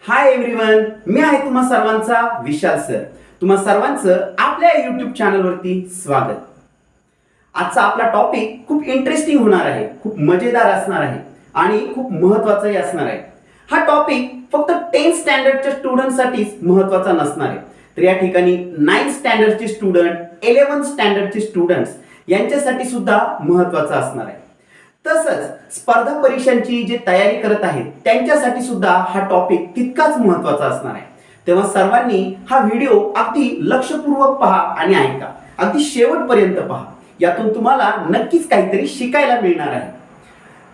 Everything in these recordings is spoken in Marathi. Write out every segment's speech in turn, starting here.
हाय एव्हरीवन, मी आहे तुम्हा सर्वांचा विशाल सर. तुम्हा सर्वांचं आपल्या युट्यूब चॅनलवरती स्वागत. आजचा आपला टॉपिक खूप इंटरेस्टिंग होणार आहे, खूप मजेदार असणार आहे आणि खूप महत्त्वाचाही असणार आहे. हा टॉपिक फक्त 10th स्टँडर्डच्या स्टुडंटसाठीच महत्त्वाचा नसणार आहे, तर या ठिकाणी 9th स्टँडर्डचे स्टुडंट, 11th स्टँडर्डचे स्टुडंट्स यांच्यासाठी सुद्धा महत्त्वाचा असणार आहे. तसंच स्पर्धा परीक्षांची जे तयारी करत आहेत त्यांच्यासाठी सुद्धा हा टॉपिक तितकाच महत्त्वाचा असणार आहे. तेव्हा सर्वांनी हा व्हिडिओ अगदी लक्षपूर्वक पहा आणि ऐका, अगदी शेवटपर्यंत पहा. यातून तुम्हाला नक्कीच काहीतरी शिकायला मिळणार आहे.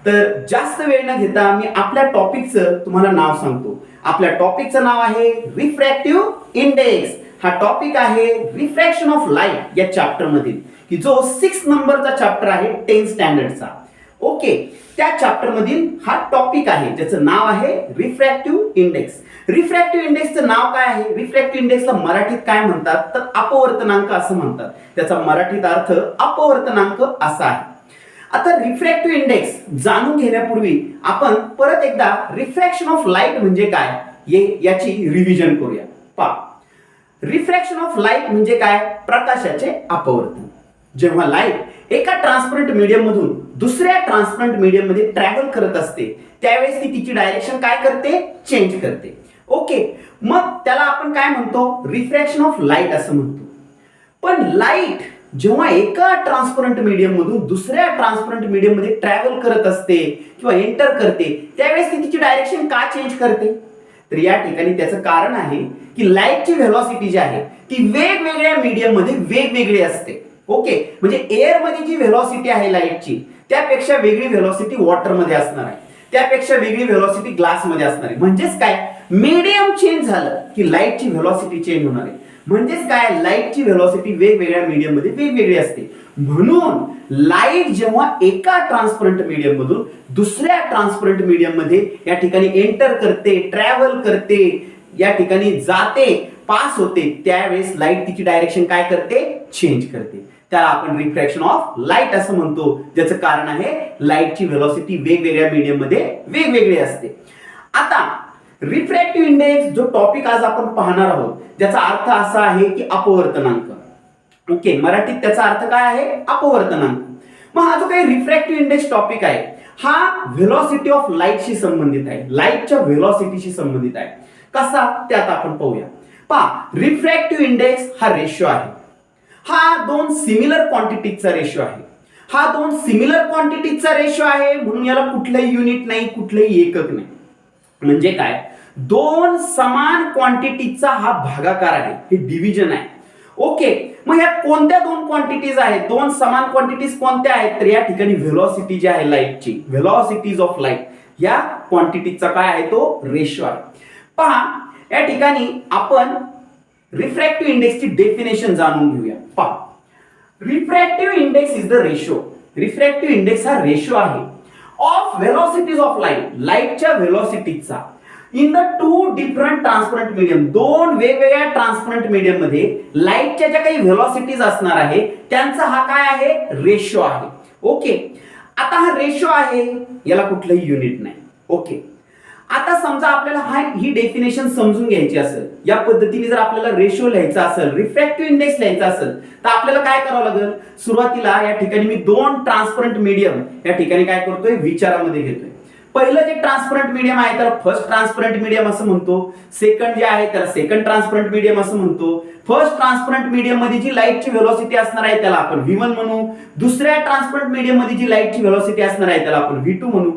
तर जास्त वेळ न घेता मी आपल्या टॉपिकचं तुम्हाला नाव सांगतो. आपल्या टॉपिकचं नाव आहे रिफ्रॅक्टिव्ह इंडेक्स. हा टॉपिक आहे रिफ्रॅक्शन ऑफ लाईट या चॅप्टर मधील, की जो 6 नंबरचा चॅप्टर आहे 10th स्टँडर्डचा. ओके, त्या चॅप्टर मधील हा टॉपिक आहे ज्याचं नाव आहे रिफ्रॅक्टिव्ह इंडेक्स. रिफ्रॅक्टिव्ह इंडेक्सचं नाव काय आहे? रिफ्रॅक्टिव्ह इंडेक्सला मराठीत काय म्हणतात तर अपवर्तनांक असं म्हणतात. त्याचा मराठीत अर्थ अपवर्तनांक असा आहे. आता रिफ्रॅक्टिव्ह इंडेक्स जाणून घेण्यापूर्वी आपण परत एकदा रिफ्रॅक्शन ऑफ लाईट म्हणजे काय याची रिव्हिजन करूया. पहा, रिफ्रॅक्शन ऑफ लाईट म्हणजे काय? प्रकाशाचे अपवर्तन. जेव्हा लाईट एका ट्रान्सपरंट मीडियम मधून दुसऱ्या ट्रान्सपरंट मीडियम मध्ये ट्रॅव्हल करत असते त्यावेळेस ती तिची डायरेक्शन काय करते? चेंज करते. ओके, मग त्याला आपण काय म्हणतो? रिफ्रॅक्शन ऑफ लाईट असं म्हणतो. पण लाईट जेव्हा एका ट्रान्सपरंट मीडियम मधून दुसऱ्या ट्रान्सपरंट मीडियम मध्ये ट्रॅव्हल करत असते किंवा एंटर करते त्यावेळेस ती तिची डायरेक्शन का चेंज करते? तर या ठिकाणी त्याचं कारण आहे की लाईटची व्हेलॉसिटी जी आहे ती वेगवेगळ्या मीडियम मध्ये वेगवेगळी असते. ओके, म्हणजे एअर मध्ये जी व्हेलॉसिटी आहे लाईटची त्यापेक्षा वेगळी व्हेलॉसिटी वॉटर मध्ये असणार आहे, त्यापेक्षा वेगळी व्हेलॉसिटी ग्लास मध्ये असणार आहे. म्हणजेच काय, मीडियम चेंज झालं की लाईटची व्हेलॉसिटी चेंज होणार आहे. म्हणजेच काय, लाईटची व्हेलॉसिटी वेगवेगळ्या मीडियम मध्ये वेगवेगळी असते. म्हणून लाईट जेव्हा एका ट्रान्सपरंट मीडियम मधून दुसऱ्या ट्रान्सपरंट मीडियम मध्ये या ठिकाणी एंटर करते, ट्रॅव्हल करते, या ठिकाणी जाते, पास होते, त्यावेळेस लाईट तिची डायरेक्शन काय करते? चेंज करते. त्याला आपण रिफ्रॅक्शन ऑफ लाईट असं म्हणतो, ज्याचं कारण आहे लाईटची व्हेलॉसिटी वेगवेगळ्या मीडियम मध्ये वेगवेगळी असते. आता रिफ्रॅक्टिव्ह इंडेक्स जो टॉपिक आज आपण पाहणार आहोत ज्याचा अर्थ असा आहे की अपवर्तनांक. ओके, मराठीत त्याचा अर्थ काय आहे? अपवर्तनांक. मग हा जो काही रिफ्रॅक्टिव्ह इंडेक्स टॉपिक आहे हा व्हेलॉसिटी ऑफ लाईटशी संबंधित आहे, लाईटच्या व्हेलॉसिटीशी संबंधित आहे. कसा ते आता आपण पाहूया. पहा, रिफ्रॅक्टिव्ह इंडेक्स हा रेशो आहे. हा दोन सिमिलर क्वांटिटीजचा रेशो आहे. हा दोन सिमिलर क्वांटिटीजचा रेशो आहे म्हणून याला कुठलंही युनिट नाही, कुठलंही एकक नाही. म्हणजे काय, दोन समान क्वांटिटीजचा हा भागाकार आहे, हे डिव्हिजन आहे. ओके, मग ह्या कोणत्या दोन क्वांटिटीज आहेत? दोन समान क्वांटिटीज कोणत्या आहेत? तर या ठिकाणी व्हेलॉसिटी जी आहे लाईटची, व्हेलॉसिटीज ऑफ लाईट, या क्वांटिटीजचा काय आहे? तो रेशो आहे. पहा, या ठिकाणी आपण रिफ्रॅक्टिव्ह इंडेक्सची डेफिनेशन जाणून घेऊया. पहा, refractive index is the ratio. Refractive index हा रेशो आहे ऑफ व्हेलॉसिटीज ऑफ लाईट, लाईटच्या व्हेलॉसिटीचा in the two different transparent medium. दोन वेगवेगळ्या ट्रान्सपरंट मीडियम मध्ये लाईटच्या ज्या काही व्हेलॉसिटीज असणार आहे त्यांचा हा काय आहे? रेशो आहे. ओके, आता हा रेशो आहे, याला कुठलंही युनिट नाही. ओके, आता समजा आपल्याला ही डेफिनेशन समजून घ्यायची असेल, या पद्धतीने जर आपल्याला रेशो लिहायचा असेल, रिफ्रॅक्टिव्ह इंडेक्स लिहायचा असेल तर आपल्याला काय करावं लागेल? सुरुवातीला या ठिकाणी मी दोन ट्रान्सपरंट मीडियम या ठिकाणी काय करतोय? विचारामध्ये घेतोय. पहिलं जे ट्रान्सपरंट मीडियम आहे त्याला फर्स्ट ट्रान्सपरंट मीडियम असं म्हणतो. सेकंड जे आहे त्याला सेकंड ट्रान्सपरंट मीडियम असं म्हणतो. फर्स्ट ट्रान्सपरंट मीडियम मध्ये जी लाईटची व्हेलॉसिटी असणार आहे त्याला आपण V1 म्हणू. दुसऱ्या ट्रान्सपरंट मीडियम मध्ये जी लाईटची व्हेलॉसिटी असणार आहे त्याला आपण V2 म्हणू.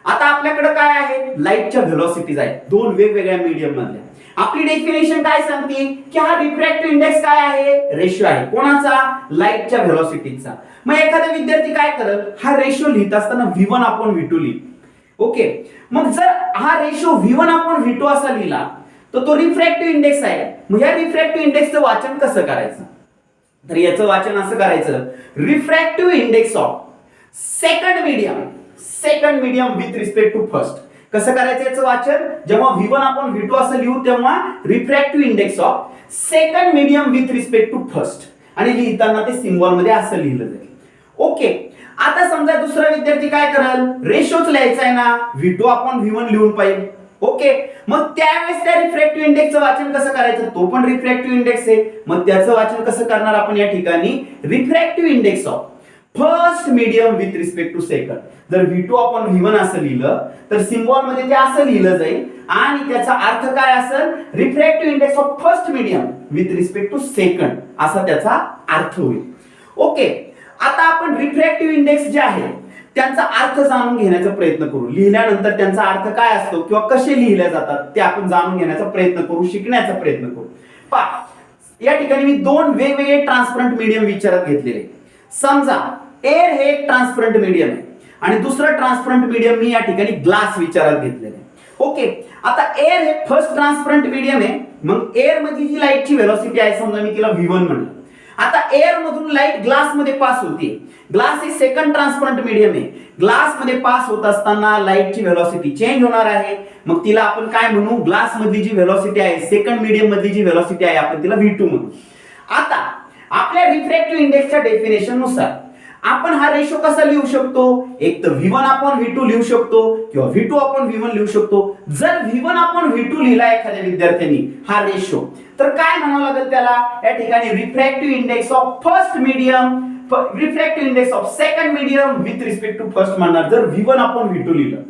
आता आपल्याकडे काय आहे? लाईटच्या व्हेलॉसिटीज आहेत दोन वेगवेगळ्या मीडियम मधल्या. आपली डेफिनेशन काय सांगते की हा रिफ्रॅक्टिव्ह इंडेक्स काय आहे? रेशो आहे. कोणाचा? लाईटच्या व्हेलॉसिटीचा. मग एखादा विद्यार्थी काय करेल? हा रेशो लिहित असताना V1 अपॉन V2 लिहिल. ओके, मग जर हा रेशो V1 अपॉन V2 असा लिहिला तर तो रिफ्रॅक्टिव्ह इंडेक्स आहे. मग या रिफ्रॅक्टिव्ह इंडेक्सचं वाचन कसं करायचं? तर याचं वाचन असं करायचं, refractive index of second medium with respect to first. कसं करायचं याचं वाचन? जेव्हा V1 अपॉन V2 असं लिहू तेव्हा refractive index of second medium with respect to first, आणि लिहिताना ते सिम्बॉल मध्ये असं लिहिलं जाईल. ओके, आता समजा दुसरा विद्यार्थी काय करेल? रेशोच लिहायचा आहे ना, V2 अपॉन V1 लिहून पाहिजे. ओके, मग त्यावेळेस त्या रिफ्रॅक्टिव्ह इंडेक्सचं वाचन कसं करायचं, तो पण रिफ्रॅक्टिव्ह इंडेक्स आहे. मग त्याचं वाचन कसं करणार आपण या ठिकाणी, refractive index of first medium with respect to second. जर V2 आपण V1 असं लिहिलं तर सिम्बॉल मध्ये ते असं लिहिलं जाईल आणि त्याचा अर्थ काय असेल, refractive index of first medium with respect to second असा त्याचा अर्थ होईल. ओके, आता आपण रिफ्रॅक्टिव्ह इंडेक्स जे आहे त्यांचा अर्थ जाणून घेण्याचा प्रयत्न करू. लिहिल्यानंतर त्यांचा अर्थ काय असतो किंवा कसे लिहिले जातात ते आपण जाणून घेण्याचा प्रयत्न करू, शिकण्याचा प्रयत्न करू. पहा, या ठिकाणी मी दोन वेगवेगळे ट्रान्सपरंट मीडियम विचारात घेतलेले. समजा एअर हे एक ट्रान्सपरंट मीडियम आहे आणि दुसरं ट्रान्सपरंट मीडियम मी या ठिकाणी ग्लास विचारात घेतलेलं आहे. ओके, आता एअर हे फर्स्ट ट्रान्सपरंट मीडियम आहे. मग एअर मधली जी लाईटची व्हेलॉसिटी आहे, समजा मी तिला V1 म्हणलं. आता एअर मधून लाईट ग्लास मध्ये पास होते. ग्लास हे सेकंड ट्रान्सपरंट मीडियम आहे. ग्लास मध्ये पास होत असताना लाईटची व्हेलॉसिटी चेंज होणार आहे. मग तिला आपण काय म्हणू, ग्लास मधली जी व्हेलॉसिटी आहे, सेकंड मीडियम मधली जी व्हेलॉसिटी आहे, आपण तिला V2 म्हणू. आता आपल्या रिफ्रॅक्टिव्ह इंडेक्सच्या डेफिनेशन नुसार आपण हा रेशो कसा लिहू शकतो, एक तर V1 अपॉन V2 लिहू शकतो किंवा V2 अपॉन V1 लिहू शकतो. जर V1 अपॉन V2 लिहिला एखाद्या विद्यार्थ्यांनी हा रेशो, तर काय म्हणावं लागेल त्याला, या ठिकाणी refractive index of first medium, refractive index of second medium with respect to first म्हणणार. जर V1 अपॉन V2 लिहिलं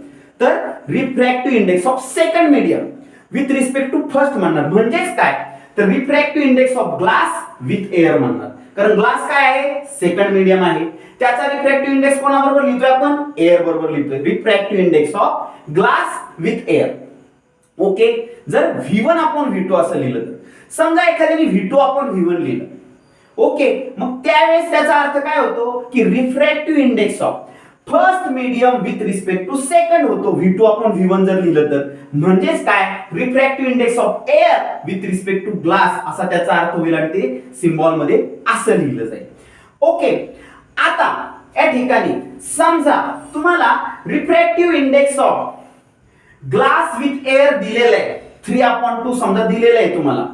तर refractive index of second medium with respect to first म्हणणार. म्हणजेच काय, तर refractive index of glass with air म्हणणार. कारण ग्लास काय आहे, सेकंड मीडियम आहे. त्याचा रिफ्रॅक्टिव्ह इंडेक्स कोणाबरोबर लिहितोय आपण, एअर बरोबर लिहितोय. Refractive index of glass with air. Okay, जर V1 अपॉन V2 असं लिहिलं तर, समजा एखाद्याने V2 अपॉन V1 लिहिलं. ओके, मग त्यावेळेस त्याचा अर्थ काय होतो की refractive index of first medium with respect to second होतो. V2 अपॉन V1 जर लिहिलं तर, म्हणजेच काय, refractive index of air with respect to glass असा त्याचा अर्थ होईल आणि ते सिम्बॉल मध्ये असं लिहिलं जाईल. ओके, आता या ठिकाणी समजा तुम्हाला refractive index of glass with air दिलेलं आहे, 3/2 समजा दिलेलं आहे तुम्हाला,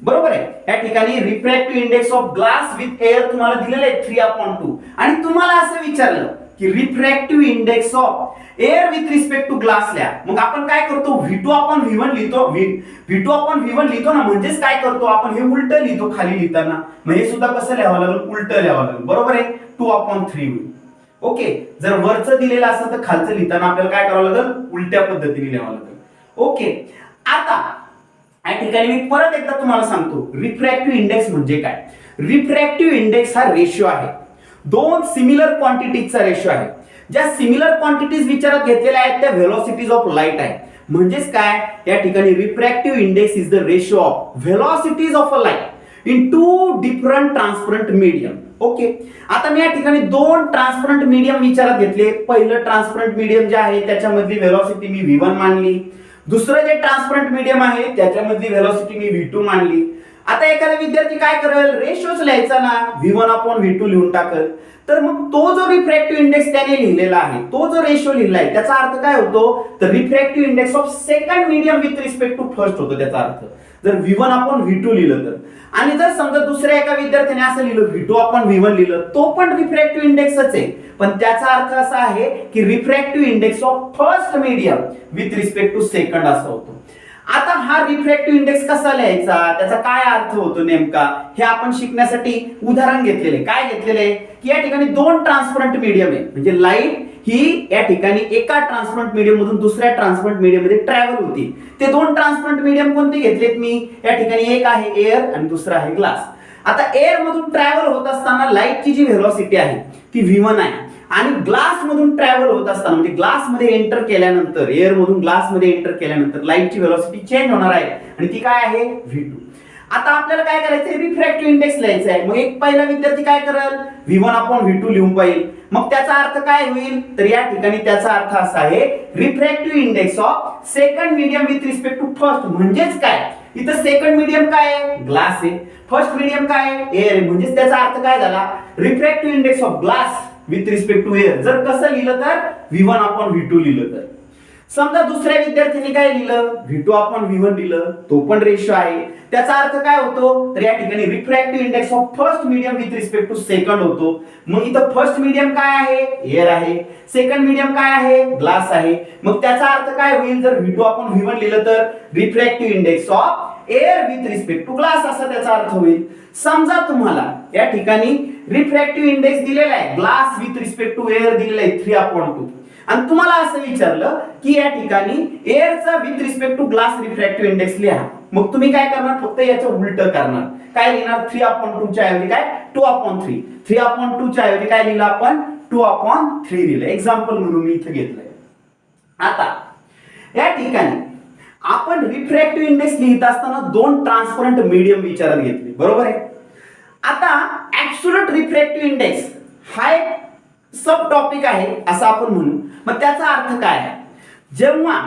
बरोबर आहे. या ठिकाणी refractive index of glass with air तुम्हाला दिलेलं आहे 3/2 आणि तुम्हाला असं विचारलं की refractive index of air with respect to glass लिहा. मग आपण काय करतो, V2 अपॉन V1 लिहितो. V2 अपॉन V1 लिहितो ना, म्हणजेच काय करतो आपण, हे उलट लिहितो खाली लिहिताना. मग हे सुद्धा कसं लिहावं लागेल, उलट लिहावं लागेल, बरोबर आहे. 2/3 होईल. ओके, जर वरचं दिलेलं असेल तर खालचं लिहिताना आपल्याला काय करावं लागेल, उलट्या पद्धतीने लिहावं लागेल. ओके, आता या ठिकाणी मी परत एकदा तुम्हाला सांगतो रिफ्रॅक्टिव्ह इंडेक्स म्हणजे काय. रिफ्रॅक्टिव्ह इंडेक्स हा रेशो आहे, दोन सिमिलर क्वांटिटीजचा रेशो आहे. ज्या सिमिलर क्वांटिटीज विचारात घेतलेल्या आहेत त्या व्हेलॉसिटीज ऑफ लाईट आहे. म्हणजेच काय, या ठिकाणी refractive index is the ratio of velocities of a light in two different transparent medium. Okay, आता मी या ठिकाणी दोन ट्रान्सपरंट मीडियम विचारात घेतले. पहिलं ट्रान्सपरंट मीडियम जे आहे त्याच्यामधली व्हेलॉसिटी मी V1 मानली. दुसरं जे ट्रान्सपरंट मीडियम आहे त्याच्यामधली व्हेलॉसिटी मी V2 मानली. आता एखादा विद्यार्थी काय करेल, रेशोच लिहायचा ना, V1 अपॉन V2 लिहून टाकेल. तर मग तो जो रिफ्रॅक्टिव्ह इंडेक्स त्याने लिहिलेला आहे, तो जो रेशो लिहिलाय, त्याचा अर्थ काय होतो, तर refractive index of second medium with respect to first होतो त्याचा अर्थ. जर V1 अपॉन V2 लिहिलं तर, आणि जर समजा दुसऱ्या एका विद्यार्थ्याने असं लिहिलं V2 अपॉन V1 लिहिलं, तो पण रिफ्रॅक्टिव्ह इंडेक्सच आहे, पण त्याचा अर्थ असा आहे की refractive index of first medium with respect to second असा होतो. आता हा रिफ्रॅक्टिव्ह इंडेक्स कसा लिहायचा, त्याचा काय अर्थ होतो नेमका, हे आपण शिकण्यासाठी उदाहरण घेतलेले. काय घेतलेले की या ठिकाणी दोन ट्रान्सपरंट मीडियम आहे, म्हणजे लाईट ही या ठिकाणी एका ट्रान्सपरंट मीडियम मधून दुसऱ्या ट्रान्सपरंट मीडियम मध्ये ट्रॅव्हल होती. ते दोन ट्रान्सपरंट मीडियम कोणते घेतलेत मी, या ठिकाणी एक आहे एअर आणि दुसरा आहे ग्लास. आता एअर मधून ट्रॅव्हल होत असताना लाईटची जी व्हेलॉसिटी आहे ती V1 आहे आणि ग्लास मधून ट्रॅव्हल होत असताना म्हणजे ग्लास मध्ये एंटर केल्यानंतर, एअर मधून ग्लास मध्ये एंटर केल्यानंतर लाईटची व्हेलॉसिटी चेंज होणार आहे आणि ती काय आहे V2. आता आपल्याला काय करायचंय, रिफ्रॅक्टिव्ह इंडेक्स लिहायचा आहे. मग एक पहिला विद्यार्थी काय करेल, V1 अपॉन V2 लिहून पाहिजे. मग त्याचा अर्थ काय होईल, तर या ठिकाणी त्याचा अर्थ असा आहे refractive index of second medium with respect to first. म्हणजेच काय, इथं सेकंड मीडियम काय आहे, ग्लास आहे. फर्स्ट मीडियम काय आहे, एअर आहे. म्हणजेच त्याचा अर्थ काय झाला, refractive index of glass with respect to air. जर कसं लिहिलं तर V1 अपॉन V2 लिहिलं तर. समजा दुसऱ्या विद्यार्थ्यांनी काय लिहिलं V2/V1 लिहिलं, तो पण रेशो आहे. त्याचा अर्थ काय होतो, तर या ठिकाणी refractive index of first medium with respect to second होतो. मग इथं फर्स्ट मीडियम काय आहे, एअर आहे. सेकंड मीडियम काय आहे, ग्लास आहे. मग त्याचा अर्थ काय होईल, जर V2/V1 लिहिलं तर refractive index of air with respect to glass असा त्याचा अर्थ होईल. समजा तुम्हाला या ठिकाणी रिफ्रॅक्टिव्ह इंडेक्स दिलेला आहे, glass with respect to air दिलेला आहे 3/2 आणि तुम्हाला असं विचारलं की या ठिकाणी एअरचा with respect to glass refractive index लिहा. मग तुम्ही काय करणार, फक्त याचं उलट करणार. काय लिहिणार, 3/2 च्या ऐवजी काय 2/3. 3/2 च्या ऐवजी काय लिहिलं आपण 2/3 लिहिलं. एक्झाम्पल म्हणून मी इथे घेतलंय. आता या ठिकाणी आपण रिफ्रॅक्टिव्ह इंडेक्स लिहित असताना दोन ट्रान्सपरंट मीडियम विचारात घेतले, बरोबर आहे. आता ऍब्सोल्यूट रिफ्रॅक्टिव्ह इंडेक्स हा एक सब टॉपिक आहे असं आपण म्हणू. मग त्याचा अर्थ काय आहे, जेव्हा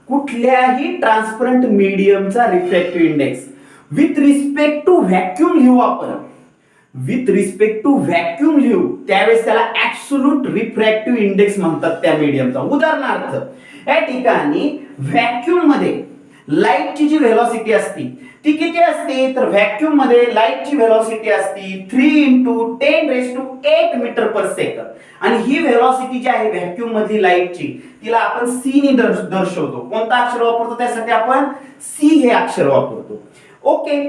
कुठल्याही ट्रान्सपरंट मीडियमचा refractive index with respect to vacuum लिहू आपण, विथ रिस्पेक्ट टू व्हॅक्यूम लिहू, त्यावेळेस त्याला ऍब्सोल्यूट रिफ्रॅक्टिव्ह इंडेक्स म्हणतात त्या मीडियमचा. उदाहरणार्थ या ठिकाणी व्हॅक्यूम मध्ये लाईटची जी व्हेलॉसिटी असती ती किती असते, तर व्हॅक्यूम मध्ये लाईटची व्हेलॉसिटी असती 3 × 10⁸ मीटर पर सेकंद. आणि ही व्हेलॉसिटी जी आहे व्हॅक्यूम मधली लाईटची, तिला आपण सी ने दर्शवतो. कोणता अक्षर वापरतो, त्यासाठी आपण सी हे अक्षर वापरतो. ओके.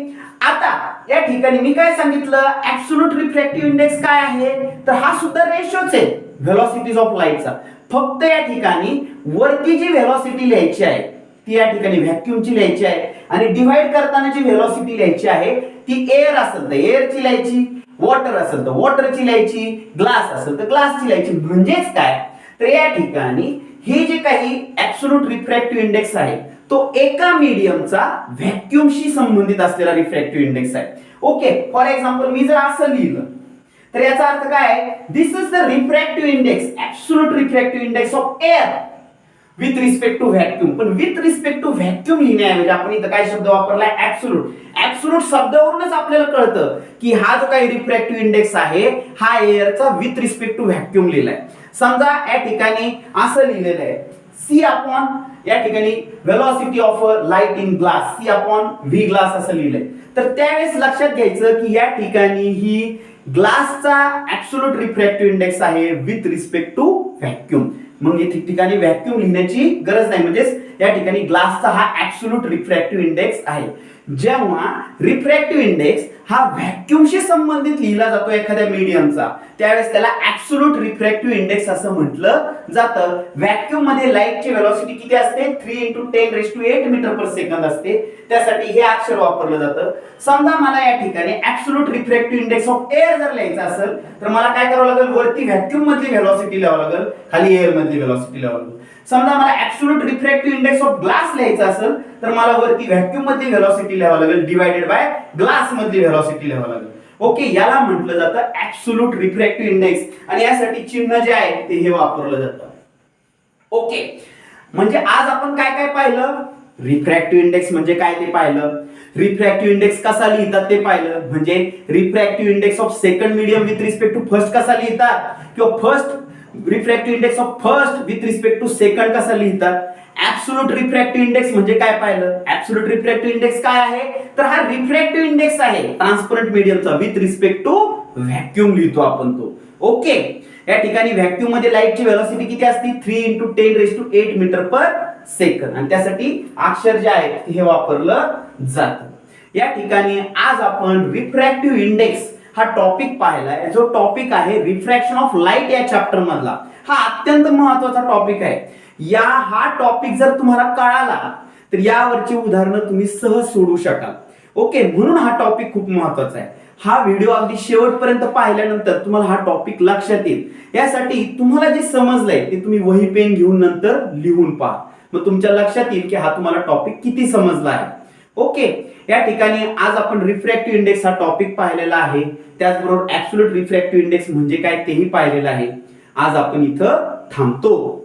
आता या ठिकाणी मी काय सांगितलं, ऍब्सोल्यूट रिफ्रॅक्टिव्ह इंडेक्स काय आहे, तर हा सुद्धा रेशोच आहे व्हेलॉसिटीज ऑफ लाईटचा. फक्त या ठिकाणी वरती जी व्हेलॉसिटी लिहायची आहे ती या ठिकाणी व्हॅक्यूमची लिहायची आहे आणि डिवाइड करताना जी व्हेलॉसिटी लिहायची आहे ती एअर असेल तर एअरची लिहायची, वॉटर असेल तर वॉटरची लिहायची, ग्लास असेल तर ग्लासची लिहायची. म्हणजेच काय, तर या ठिकाणी हे जे काही ऍब्सोल्यूट रिफ्रॅक्टिव्ह इंडेक्स आहे तो एका मीडियमचा व्हॅक्यूमशी संबंधित असलेला रिफ्रॅक्टिव्ह इंडेक्स आहे. ओके. फॉर एक्झाम्पल मी जर असं लिहिलं तर याचा अर्थ काय आहे, this is the refractive index, absolute refractive index of air with respect to vacuum. पण विथ रिस्पेक्ट टू व्हॅक्यूम लिहिण्याऐवजी आपण इथं काय शब्द वापरलाय, ऍब्सोल्यूट. ऍब्सोल्यूट शब्दावरूनच आपल्याला कळतं की हा जो काही रिफ्रॅक्टिव्ह इंडेक्स आहे हा एअरचा विथ रिस्पेक्ट टू व्हॅक्यूम लिहिलाय. समजा या ठिकाणी असं लिहिलेलं आहे C अपॉन या ठिकाणी velocity of light in glass, C/V glass असं लिहिलंय. तर त्यावेळेस लक्षात घ्यायचं की या ठिकाणी ही ग्लासचा ऍब्सोल्यूट रिफ्रॅक्टिव्ह इंडेक्स आहे विथ रिस्पेक्ट टू व्हॅक्यूम. मग या ठिकाणी व्हॅक्यूम लिहिण्याची गरज नाही, म्हणजेच या ठिकाणी ग्लासचा हा ऍब्सोल्यूट रिफ्रॅक्टिव्ह इंडेक्स आहे. जेव्हा रिफ्रॅक्टिव्ह इंडेक्स हा व्हॅक्यूमशी संबंधित लिहिला जातो एखाद्या मीडियमचा, त्यावेळेस त्याला ऍब्सोल्यूट रिफ्रॅक्टिव्ह इंडेक्स असं म्हटलं जातं. व्हॅक्यूम मध्ये लाईटची व्हेलॉसिटी किती असते, 3 × 10⁸ मीटर पर सेकंद असते. त्यासाठी हे अक्षर वापरलं जातं. समजा मला या ठिकाणी absolute refractive index of air जर लिहायचं असेल तर मला काय करावं लागेल, वरती व्हॅक्यूम मधली व्हेलॉसिटी लिहावं लागेल, खाली एअर मधली व्हेलॉसिटी लिहावं लागेल. समजा मला absolute refractive index of glass लिहायचं असेल तर मला वरती व्हॅक्यूम मधली व्हेलॉसिटी लिहावं लागेल डिवाइडेड बाय ग्लास मधली व्हेलॉसिटी लिहावं लागेल. ओके. याला म्हटलं जातं ऍब्सोल्यूट रिफ्रॅक्टिव्ह इंडेक्स आणि यासाठी चिन्ह जे आहे ते हे वापरलं जातं. ओके. म्हणजे आज आपण काय काय पाहिलं, रिफ्रॅक्टिव्ह इंडेक्स म्हणजे काय ते पाहिलं, रिफ्रॅक्टिव्ह इंडेक्स कसा लिहितात ते पाहिलं, म्हणजे refractive index of second medium with respect to first कसा लिहितात किंवा first refractive index of first with respect to second कसा लिहितात. ऍब्सोल्यूट रिफ्रॅक्टिव्ह इंडेक्स म्हणजे काय पाहिलं, ऍब्सोल्यूट रिफ्रॅक्टिव्ह इंडेक्स काय आहे, तर हा रिफ्रॅक्टिव्ह इंडेक्स आहे ट्रान्सपरंट मीडियमचा विथ रिस्पेक्ट टू व्हॅक्यूम लिहितो आपण तो. ओके. या ठिकाणी व्हॅक्यूम मध्ये लाईटची व्हेलॉसिटी किती असते, 3 × 10⁸ मीटर पर सेकंद आणि त्यासाठी अक्षर जे आहे हे वापरलं जातं. या ठिकाणी आज आपण रिफ्रॅक्टिव्ह इंडेक्स हा टॉपिक पाहिलाय, जो टॉपिक आहे रिफ्रॅक्शन ऑफ लाईट या चॅप्टर मधला. हा अत्यंत महत्वाचा टॉपिक आहे. हा टॉपिक जर तुम्हाला कळाला तर यावरची उदाहरणं तुम्ही सहज सोडवू शकाल. ओके. म्हणून हा टॉपिक खूप महत्वाचा आहे. हा व्हिडिओ अगदी शेवटपर्यंत पाहिल्यानंतर तुम्हाला हा टॉपिक लक्षात येईल. यासाठी तुम्हाला जे समजलंय ते तुम्ही वही पेन घेऊन नंतर लिहून पहा, मग तुमच्या लक्षात येईल की हा तुम्हाला टॉपिक किती समजला आहे. ओके. या ठिकाणी आज आपण रिफ्रॅक्टिव्ह इंडेक्स हा टॉपिक पाहिलेला आहे, त्याचबरोबर ऍब्सोल्यूट रिफ्रॅक्टिव्ह इंडेक्स म्हणजे काय तेही पाहिलेलं आहे. आज आपण इथं थांबतो.